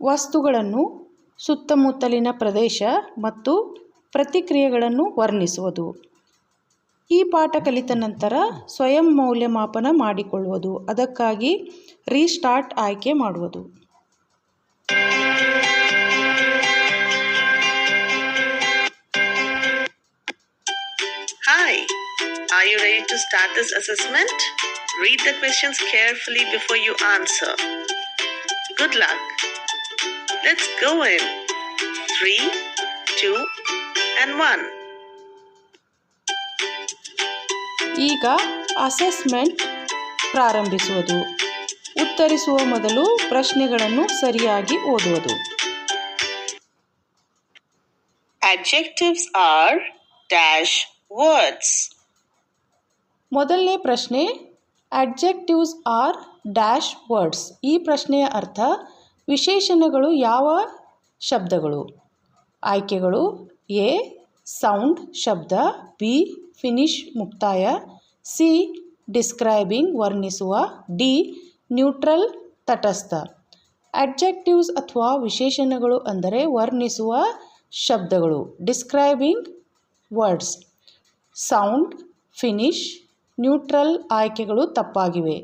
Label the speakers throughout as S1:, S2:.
S1: ವಸ್ತುಗಳನ್ನು, ಸುತ್ತಮುತ್ತಲಿನ ಪ್ರದೇಶ ಮತ್ತು ಪ್ರತಿಕ್ರಿಯೆಗಳನ್ನು ವರ್ಣಿಸುವುದು. ಈ ಪಾಠ ಕಲಿತ ನಂತರ ಸ್ವಯಂ ಮೌಲ್ಯಮಾಪನ ಮಾಡಿಕೊಳ್ಳುವುದು. ಅದಕ್ಕಾಗಿ ರೀಸ್ಟಾರ್ಟ್ ಆಯ್ಕೆ ಮಾಡುವುದು.
S2: Hi, are you ready to start this assessment? Read the questions carefully before you answer. Good luck. Let's go in. 3, 2, and 1.
S1: ಈಗ ಅಸೆಸ್ಮೆಂಟ್ ಪ್ರಾರಂಭಿಸುವುದು. ಉತ್ತರಿಸುವ ಮೊದಲು ಪ್ರಶ್ನೆಗಳನ್ನು ಸರಿಯಾಗಿ ಓದುವುದು.
S2: Adjectives are dash words.
S1: ಮೊದಲನೇ ಪ್ರಶ್ನೆ, ಅಡ್ಜೆಕ್ಟಿವ್ಸ್ ಆರ್ ಡ್ಯಾಶ್ ವರ್ಡ್ಸ್. ಈ ಪ್ರಶ್ನೆಯ ಅರ್ಥ, ವಿಶೇಷಣಗಳು ಯಾವ ಶಬ್ದಗಳು? ಆಯ್ಕೆಗಳು: ಎ ಸೌಂಡ್ ಶಬ್ದ, ಬಿ ಫಿನಿಶ್ ಮುಕ್ತಾಯ, ಸಿ ಡಿಸ್ಕ್ರೈಬಿಂಗ್ ವರ್ಣಿಸುವ, ಡಿ ನ್ಯೂಟ್ರಲ್ ತಟಸ್ಥ. ಅಡ್ಜೆಕ್ಟಿವ್ಸ್ ಅಥವಾ ವಿಶೇಷಣಗಳು ಅಂದರೆ ವರ್ಣಿಸುವ ಶಬ್ದಗಳು, describing words. Sound, finish, neutral ಆಯ್ಕೆಗಳು ತಪ್ಪಾಗಿವೆ.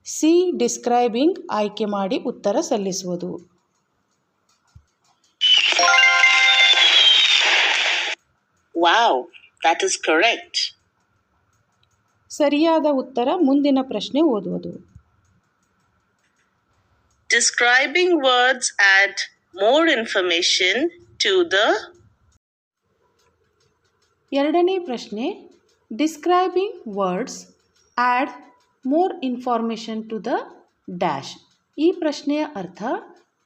S1: ಸಿ ಡಿಸ್ಕ್ರೈಬಿಂಗ್ ಆಯ್ಕೆ ಮಾಡಿ ಉತ್ತರ ಸಲ್ಲಿಸುವುದು.
S2: Wow, that is correct.
S1: ಸರಿಯಾದ ಉತ್ತರ. ಮುಂದಿನ ಪ್ರಶ್ನೆ ಓದುವುದು.
S2: Describing words add more information to the.
S1: ಎರಡನೇ ಪ್ರಶ್ನೆ, describing words add more information to the dash. ಈ ಪ್ರಶ್ನೆಯ ಅರ್ಥ,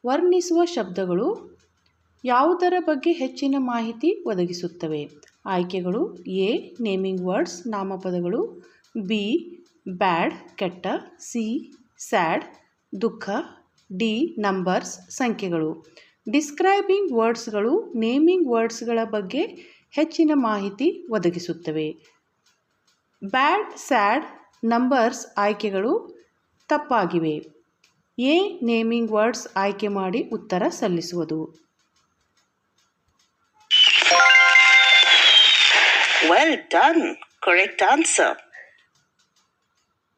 S1: ವರ್ಣಿಸುವ ಶಬ್ದಗಳು ಯಾವುದರ ಬಗ್ಗೆ ಹೆಚ್ಚಿನ ಮಾಹಿತಿ ಒದಗಿಸುತ್ತವೆ? ಆಯ್ಕೆಗಳು: ಎ ನೇಮಿಂಗ್ ವರ್ಡ್ಸ್ ನಾಮಪದಗಳು, ಬಿ ಬ್ಯಾಡ್ ಕೆಟ್ಟ, ಸಿ ಸ್ಯಾಡ್ ದುಃಖ, ಡಿ ನಂಬರ್ಸ್ ಸಂಖ್ಯೆಗಳು. ಡಿಸ್ಕ್ರೈಬಿಂಗ್ ವರ್ಡ್ಸ್ಗಳು ನೇಮಿಂಗ್ ವರ್ಡ್ಸ್ಗಳ ಬಗ್ಗೆ ಹೆಚ್ಚಿನ ಮಾಹಿತಿ ಒದಗಿಸುತ್ತವೆ. ಬ್ಯಾಡ್, ಸ್ಯಾಡ್, ನಂಬರ್ಸ್ ಆಯ್ಕೆಗಳು ತಪ್ಪಾಗಿವೆ. ಎ ನೇಮಿಂಗ್ ವರ್ಡ್ಸ್ ಆಯ್ಕೆ ಮಾಡಿ ಉತ್ತರ ಸಲ್ಲಿಸುವುದು.
S2: Well done. Correct answer.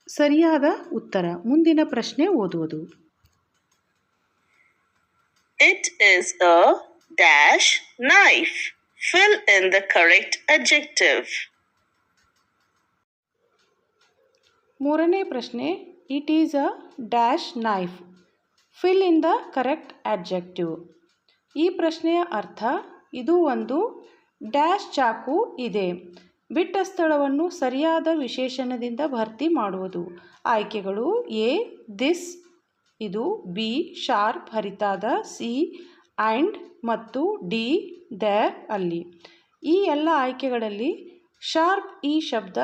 S1: ಸರಿಯಾದ ಉತ್ತರ. ಮುಂದಿನ ಪ್ರಶ್ನೆ ಓದುವುದು.
S2: It is a dash knife. Fill in the correct adjective.
S1: ಮೂರನೇ ಪ್ರಶ್ನೆ, it is a dash knife. Fill in the correct adjective. ಈ ಪ್ರಶ್ನೆಯ ಅರ್ಥ, ಇದು ಒಂದು ಡ್ಯಾಶ್ ಚಾಕು ಇದೆ. ಬಿಟ್ಟ ಸ್ಥಳವನ್ನು ಸರಿಯಾದ ವಿಶೇಷಣದಿಂದ ಭರ್ತಿ ಮಾಡುವುದು. ಆಯ್ಕೆಗಳು: ಎ ದಿಸ್ ಇದು, ಬಿ ಶಾರ್ಪ್ ಹರಿತಾದ, ಸಿ ಆ್ಯಂಡ್ ಮತ್ತು ಡಿ ದೇರ್ ಅಲ್ಲಿ. ಈ ಎಲ್ಲ ಆಯ್ಕೆಗಳಲ್ಲಿ ಶಾರ್ಪ್ ಈ ಶಬ್ದ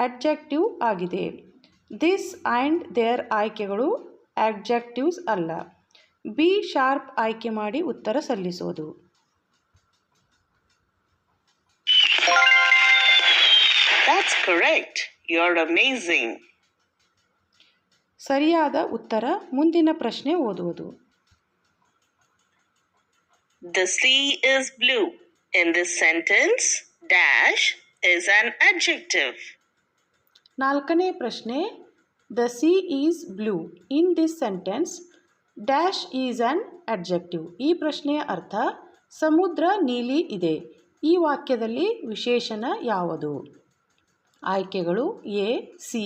S1: ಅಡ್ಜೆಕ್ಟಿವ್ ಆಗಿದೆ. ದಿಸ್ ಆ್ಯಂಡ್ ದೇರ್ ಆಯ್ಕೆಗಳು ಅಡ್ಜೆಕ್ಟಿವ್ಸ್ ಅಲ್ಲ. ಬಿ ಶಾರ್ಪ್ ಆಯ್ಕೆ ಮಾಡಿ ಉತ್ತರ ಸಲ್ಲಿಸುವುದು.
S2: That's correct. You're amazing.
S1: ಸರಿಯಾದ ಉತ್ತರ. ಮುಂದಿನ ಪ್ರಶ್ನೆ ಓದುವುದು.
S2: The sea is blue. In this sentence, dash is an adjective.
S1: ನಾಲ್ಕನೇ ಪ್ರಶ್ನೆ, the C is blue. In this sentence dash is on adjective. ಈ ಪ್ರಶ್ನೆಯ ಅರ್ಥ, ಸಮುದ್ರ ನೀಲಿ ಇದೆ. ಈ ವಾಕ್ಯದಲ್ಲಿ ವಿಶೇಷಣ ಯಾವುದು? ಆಯ್ಕೆಗಳು: ಎ ಸಿ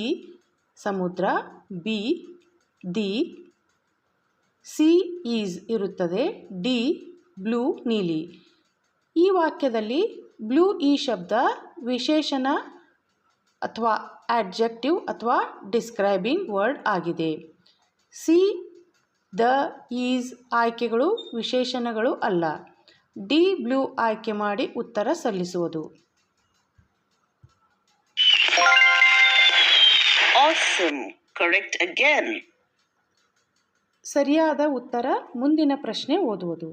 S1: ಸಮುದ್ರ, ಬಿ ದಿ ಸಿ ಈಸ್ ಇರುತ್ತದೆ, ಡಿ ಬ್ಲೂ ನೀಲಿ. ಈ ವಾಕ್ಯದಲ್ಲಿ ಬ್ಲೂ ಈ ಶಬ್ದ ವಿಶೇಷಣ ಅಥವಾ ಅಡ್ಜೆಕ್ಟಿವ್ ಅಥವಾ ಡಿಸ್ಕ್ರೈಬಿಂಗ್ ವರ್ಡ್ ಆಗಿದೆ. ಸಿ ದ ಈಸ್ ಆಯ್ಕೆಗಳು ವಿಶೇಷಣಗಳು ಅಲ್ಲ. ಡಿ ಬ್ಲೂ ಆಯ್ಕೆ ಮಾಡಿ ಉತ್ತರ ಸಲ್ಲಿಸುವುದು.
S2: Awesome. Correct again.
S1: ಸರಿಯಾದ ಉತ್ತರ. ಮುಂದಿನ ಪ್ರಶ್ನೆ ಓದುವುದು.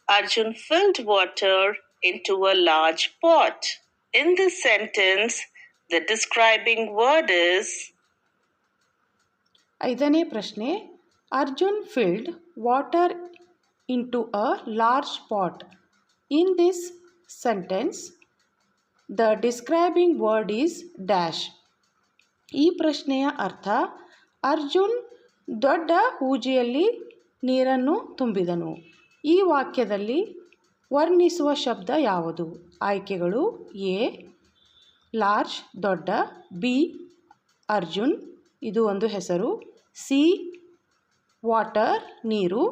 S2: Arjun filled water into a large pot. In this sentence, the describing word is.
S1: ಐದನೇ ಪ್ರಶ್ನೆ, Arjun filled water into a large pot. In this sentence, the describing word is dash. ಈ ಪ್ರಶ್ನೆಯ ಅರ್ಥ ಅರ್ಜುನ್ ದೊಡ್ಡ ಹೂಜಿಯಲ್ಲಿ ನೀರನ್ನು ತುಂಬಿದನು. ಈ ವಾಕ್ಯದಲ್ಲಿ ವರ್ಣಿಸುವ ಶಬ್ದ ಯಾವುದು? ಆಯ್ಕೆಗಳು: ಎ ಲಾರ್ಜ್ ದೊಡ್ಡ, ಬಿ ಅರ್ಜುನ್ ಇದು ಒಂದು ಹೆಸರು, ಸಿ ವಾಟರ್ ನೀರು,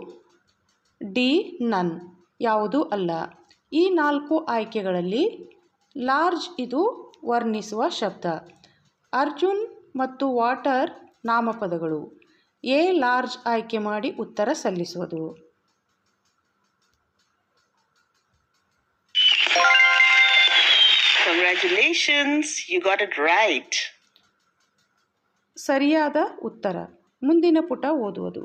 S1: ಡಿ ನನ್ ಯಾವುದೂ ಅಲ್ಲ. ಈ 4 ಆಯ್ಕೆಗಳಲ್ಲಿ ಲಾರ್ಜ್ ಇದು ವರ್ಣಿಸುವ ಶಬ್ದ. ಅರ್ಜುನ್ ಮತ್ತು ವಾಟರ್ ನಾಮಪದಗಳು. ಎ ಲಾರ್ಜ್ ಆಯ್ಕೆ ಮಾಡಿ ಉತ್ತರ ಸಲ್ಲಿಸುವುದು.
S2: Congratulations, you got it right.
S1: ಸರಿಯಾದ ಉತ್ತರ. ಮುಂದಿನ ಪುಟ ಓದುವುದು.